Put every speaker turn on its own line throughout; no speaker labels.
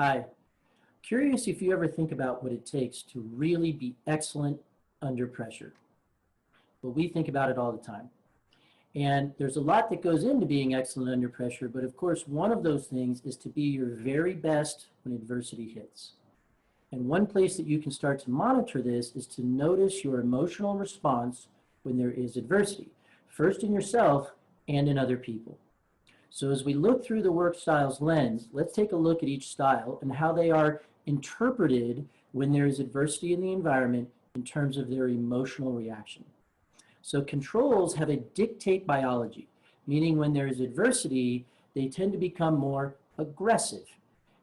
Hi. Curious if you ever think about what it takes to really be excellent under pressure. Well, we think about it all the time. And there's a lot that goes into being excellent under pressure, but of course, one of those things is to be your very best when adversity hits. And one place that you can start to monitor this is to notice your emotional response when there is adversity, first in yourself and in other people. So as we look through the work styles lens, let's take a look at each style and how they are interpreted when there is adversity in the environment in terms of their emotional reaction. So controls have a dictate biology, meaning when there is adversity, they tend to become more aggressive.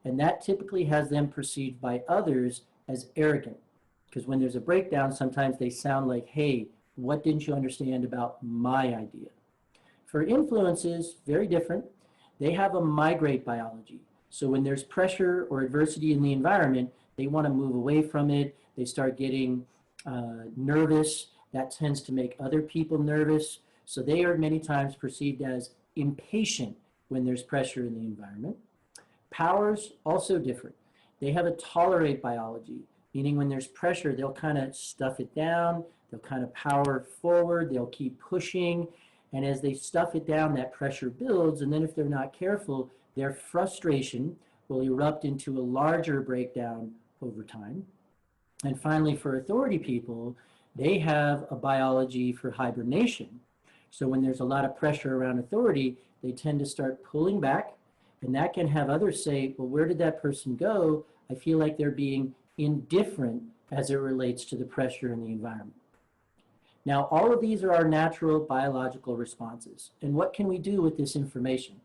And that typically has them perceived by others as arrogant. Because when there's a breakdown, sometimes they sound like, hey, what didn't you understand about my idea? For influences, very different. They have a migrate biology. So when there's pressure or adversity in the environment, they want to move away from it. They start getting nervous. That tends to make other people nervous. So they are many times perceived as impatient when there's pressure in the environment. Powers, also different. They have a tolerate biology, meaning when there's pressure, they'll kind of stuff it down. They'll kind of power forward. They'll keep pushing. And as they stuff it down, that pressure builds. And then if they're not careful, their frustration will erupt into a larger breakdown over time. And finally, for authority people, they have a biology for hibernation. So when there's a lot of pressure around authority, they tend to start pulling back. And that can have others say, well, where did that person go? I feel like they're being indifferent as it relates to the pressure in the environment. Now, all of these are our natural biological responses. And what can we do with this information?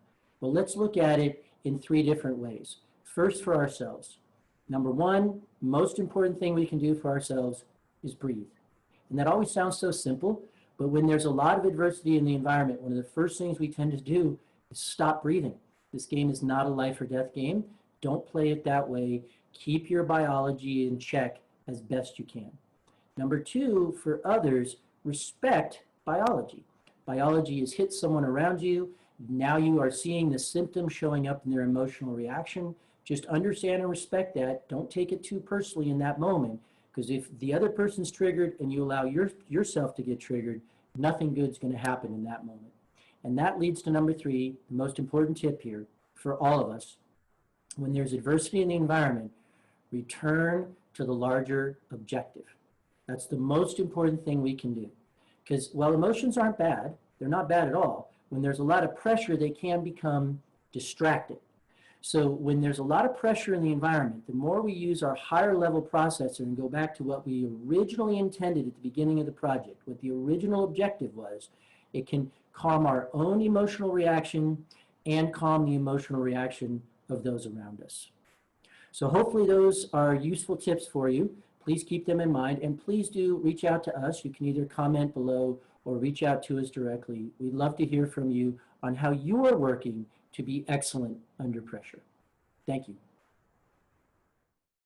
Well, let's look at it in three different ways. First, for ourselves. Number one, most important thing we can do for ourselves is breathe. And that always sounds so simple, but when there's a lot of adversity in the environment, one of the first things we tend to do is stop breathing. This game is not a life or death game. Don't play it that way. Keep your biology in check as best you can. Number two, for others, respect biology. Biology has hit someone around you. Now you are seeing the symptoms showing up in their emotional reaction. Just understand and respect that. Don't take it too personally in that moment, because if the other person's triggered and you allow yourself to get triggered, nothing good's going to happen in that moment. And that leads to number three, the most important tip here for all of us. When there's adversity in the environment, return to the larger objective. That's the most important thing we can do. Because while emotions aren't bad, they're not bad at all. When there's a lot of pressure, they can become distracting. So when there's a lot of pressure in the environment, the more we use our higher level processor and go back to what we originally intended at the beginning of the project, what the original objective was, it can calm our own emotional reaction and calm the emotional reaction of those around us. So hopefully those are useful tips for you. Please keep them in mind, and please do reach out to us. You can either comment below or reach out to us directly. We'd love to hear from you on how you are working to be excellent under pressure. Thank you.